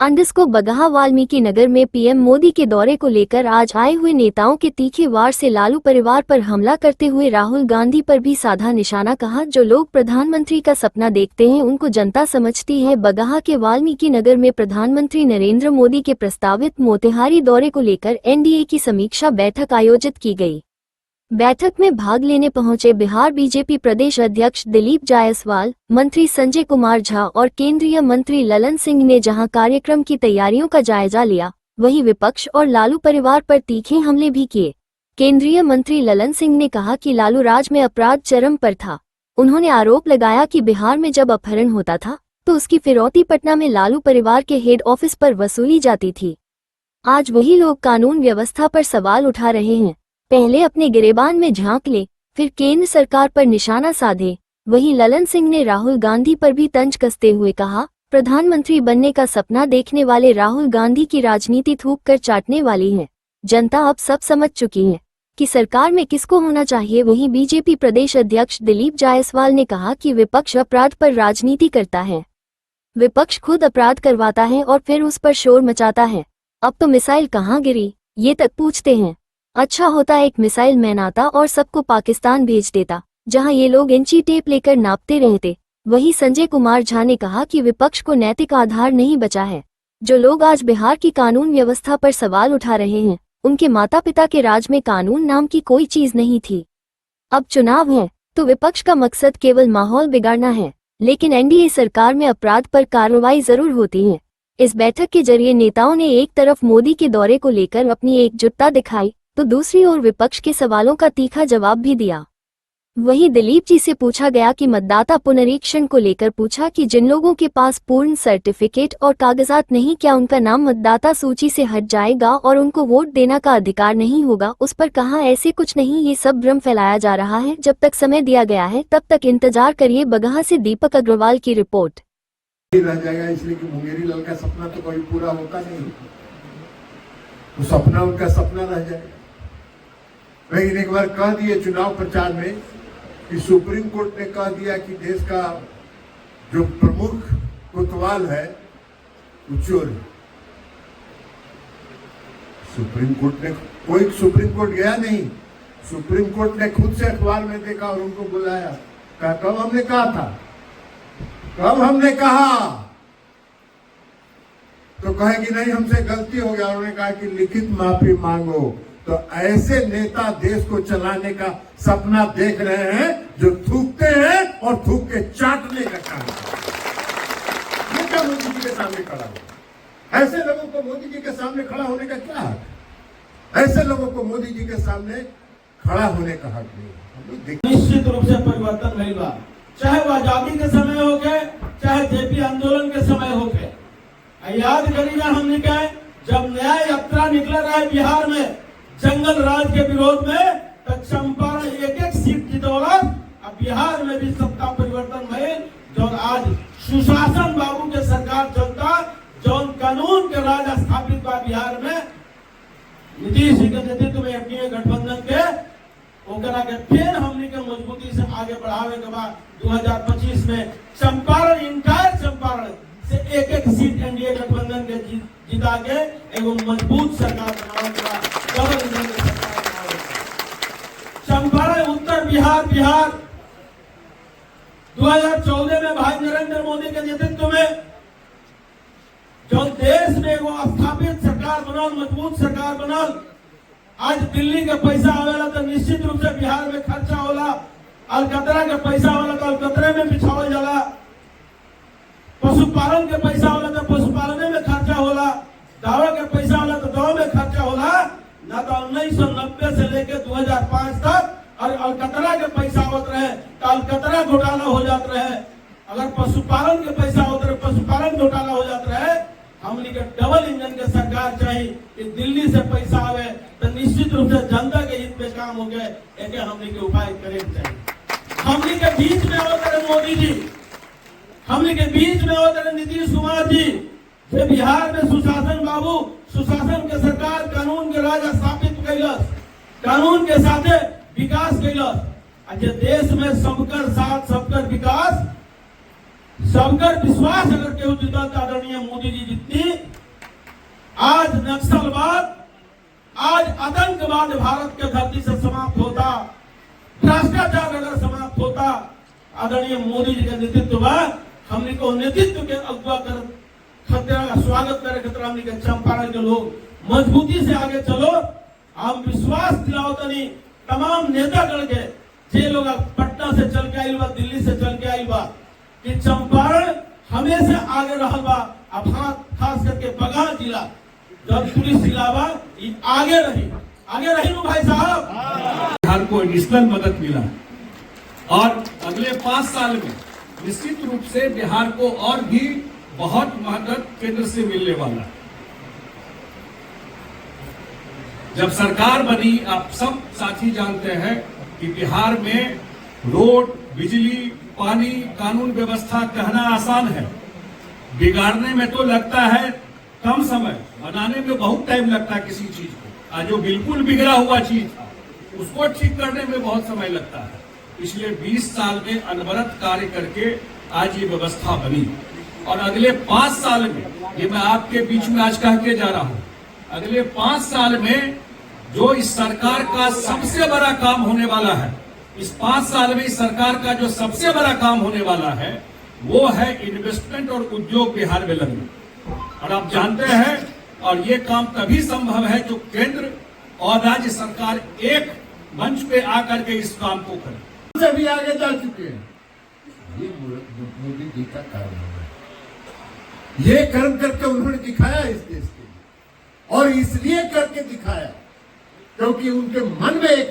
अंडस्को बगहा वाल्मीकि नगर में पीएम मोदी के दौरे को लेकर आज आए हुए नेताओं के तीखे वार से लालू परिवार पर हमला करते हुए राहुल गांधी पर भी साधा निशाना। कहा, जो लोग प्रधानमंत्री का सपना देखते हैं उनको जनता समझती है। बगहा के वाल्मीकि नगर में प्रधानमंत्री नरेंद्र मोदी के प्रस्तावित मोतिहारी दौरे को लेकर एनडीए की समीक्षा बैठक आयोजित की गई। बैठक में भाग लेने पहुंचे बिहार बीजेपी प्रदेश अध्यक्ष दिलीप जायसवाल, मंत्री संजय कुमार झा और केंद्रीय मंत्री ललन सिंह ने जहां कार्यक्रम की तैयारियों का जायजा लिया, वहीं विपक्ष और लालू परिवार पर तीखे हमले भी किए। केंद्रीय मंत्री ललन सिंह ने कहा कि लालू राज में अपराध चरम पर था। उन्होंने आरोप लगाया कि बिहार में जब अपहरण होता था तो उसकी फिरौती पटना में लालू परिवार के हेड ऑफिस पर वसूली जाती थी। आज वही लोग कानून व्यवस्था पर सवाल उठा रहे हैं। पहले अपने गिरेबान में झांक ले, फिर केंद्र सरकार पर निशाना साधे। वहीं ललन सिंह ने राहुल गांधी पर भी तंज कसते हुए कहा, प्रधानमंत्री बनने का सपना देखने वाले राहुल गांधी की राजनीति थूक कर चाटने वाली है। जनता अब सब समझ चुकी है कि सरकार में किसको होना चाहिए। वहीं बीजेपी प्रदेश अध्यक्ष दिलीप जायसवाल ने कहा कि विपक्ष अपराध पर राजनीति करता है। विपक्ष खुद अपराध करवाता है और फिर उस पर शोर मचाता है। अब तो मिसाइल कहाँ गिरी ये तक पूछते हैं। अच्छा होता एक मिसाइल मैन आता और सबको पाकिस्तान भेज देता, जहां ये लोग इंची टेप लेकर नापते रहते। वहीं संजय कुमार झा ने कहा कि विपक्ष को नैतिक आधार नहीं बचा है। जो लोग आज बिहार की कानून व्यवस्था पर सवाल उठा रहे हैं, उनके माता पिता के राज में कानून नाम की कोई चीज नहीं थी। अब चुनाव है तो विपक्ष का मकसद केवल माहौल बिगाड़ना है, लेकिन एनडीए सरकार में अपराध पर कार्रवाई जरूर होती है। इस बैठक के जरिए नेताओं ने एक तरफ मोदी के दौरे को लेकर अपनी एकजुटता दिखाई तो दूसरी ओर विपक्ष के सवालों का तीखा जवाब भी दिया। वहीं दिलीप जी से पूछा गया कि मतदाता पुनरीक्षण को लेकर पूछा कि जिन लोगों के पास पूर्ण सर्टिफिकेट और कागजात नहीं, क्या उनका नाम मतदाता सूची से हट जाएगा और उनको वोट देना का अधिकार नहीं होगा। उस पर कहा, ऐसे कुछ नहीं, ये सब भ्रम फैलाया जा रहा है। जब तक समय दिया गया है तब तक इंतजार करिए। बगहा से दीपक अग्रवाल की रिपोर्ट। रह जाएगा इसलिए कि मुंगेरी लाल का सपना तो कभी पूरा होता नहीं, वो सपना उनका सपना रह जाएगा। लेकिन एक बार कह दिए चुनाव प्रचार में कि सुप्रीम कोर्ट ने कह दिया कि देश का जो प्रमुख कोतवाल है वो चोर है। सुप्रीम कोर्ट गया नहीं, सुप्रीम कोर्ट ने खुद से अखबार में देखा और उनको बुलाया। कब हमने कहा था, कब हमने कहा, तो कहे कि नहीं हमसे गलती हो गया। उन्होंने कहा कि लिखित माफी मांगो। तो ऐसे नेता देश को चलाने का सपना देख रहे हैं जो थूकते हैं और थूक के चाटने का काम करते हैं। क्या मोदी जी के सामने खड़ा हो? ऐसे लोगों को मोदी जी के सामने खड़ा होने का क्या हक? ऐसे लोगों को मोदी जी के सामने खड़ा होने का हक नहीं। निश्चित रूप से परिवर्तन नहीं हुआ, चाहे वो आजादी के समय हो गए, चाहे जेपी आंदोलन के समय हो गए। याद करिएगा हमने कहा जब न्याय यात्रा निकला रहा है बिहार में जंगल राज के विरोध में, तो चंपारण एक सीट की दौलत अब बिहार में भी सत्ता परिवर्तन भइल। जो आज सुशासन बाबू के सरकार चलता, जो कानून के राज स्थापित बा बिहार में, नीतीश जी के नेतृत्व में एनडीए गठबंधन के ओकरा के फिर हमने के मजबूती से आगे बढ़ावे के बाद 2025 में चंपारण इंटायर चंपारण से एक सीट एनडीए गठबंधन के जीता के एवं मजबूत सरकार बनावे। चंपारण उत्तर बिहार 2014 में भाई नरेंद्र मोदी के नेतृत्व में जो देश में वो स्थापित सरकार बनल, मजबूत सरकार बनल। आज दिल्ली के पैसा आवेला तो निश्चित रूप से बिहार में खर्चा होला, अलकतरा के पैसा होला तो अलकतरे में बिछावल जाला, पशुपालन के पैसा होला तो पशुपालने में खर्चा होला, दावा के पैसा होला तो दावा में खर्चा होला। ना तो 1990 से लेकर 2005 तक और अलकतरा के पैसा होते रहे तो अलकतरा घोटाला हो जाते रहे, अगर पशुपालन के पैसा होते रहे पशुपालन घोटाला हो जाते रहे। हमने के डबल इंजन के सरकार चाहिए कि दिल्ली से पैसा आवे तो निश्चित रूप से जनता के हित में काम हो गए, एक हमने के उपाय करे चाहिए। हमने के बीच में होते रहे मोदी जी, हमने के बीच में होते रहे नीतीश कुमार जी, जो बिहार में सुशासन बाबू, सुशासन के सरकार कानून के राज स्थापित कैलस, कानून के साथे विकास कैलस। आज देश में सबकर साथ सबकर विकास सबकर विश्वास अगर केहू जीता तो आदरणीय मोदी जी जितनी आज नक्सलवाद, आज आतंकवाद भारत के धरती से समाप्त होता, भ्रष्टाचार अगर समाप्त होता, आदरणीय मोदी जी का नेतृत्व में हमने को नेतृत्व के अगुवा कर खतरा का स्वागत करे खतरा हमने के चंपारण के लोग मजबूती से आगे चलो। हम विश्वास दिलाओ तनी तमाम नेता गण के जे लोग पटना से चल के आइल बा, दिल्ली से चल के आइल बा, कि चंपारण हमेशा आगे रहल बा। अब खास करके बगहा जिला जब पुलिस जिला बा ये आगे रही नु भाई साहब। बिहार को एडिशनल मदद मिला और अगले 5 साल में निश्चित रूप से बिहार को और भी बहुत मदद केंद्र से मिलने वाला है। जब सरकार बनी, आप सब साथी जानते हैं कि बिहार में रोड, बिजली, पानी, कानून व्यवस्था कहना आसान है, बिगाड़ने में तो लगता है कम समय, बनाने में बहुत टाइम लगता है किसी चीज को। आज जो बिल्कुल बिगड़ा हुआ चीज था उसको ठीक करने में बहुत समय लगता है। पिछले 20 साल में अनवरत कार्य करके आज ये व्यवस्था बनी और अगले 5 साल में, ये मैं आपके बीच में आज कह के जा रहा हूं, अगले 5 साल में जो इस सरकार का सबसे बड़ा काम होने वाला है, इस 5 साल में इस सरकार का जो सबसे बड़ा काम होने वाला है वो है इन्वेस्टमेंट और उद्योग बिहार में लगना। और आप जानते हैं, और ये काम तभी संभव है जो केंद्र और राज्य सरकार एक मंच पे आकर के इस काम को करे। से भी आगे जा चुके हैं। ये मोदी जी का कर्म है, ये कर्म करके उन्होंने दिखाया इस देश के लिए, और इसलिए करके दिखाया क्योंकि उनके मन में एक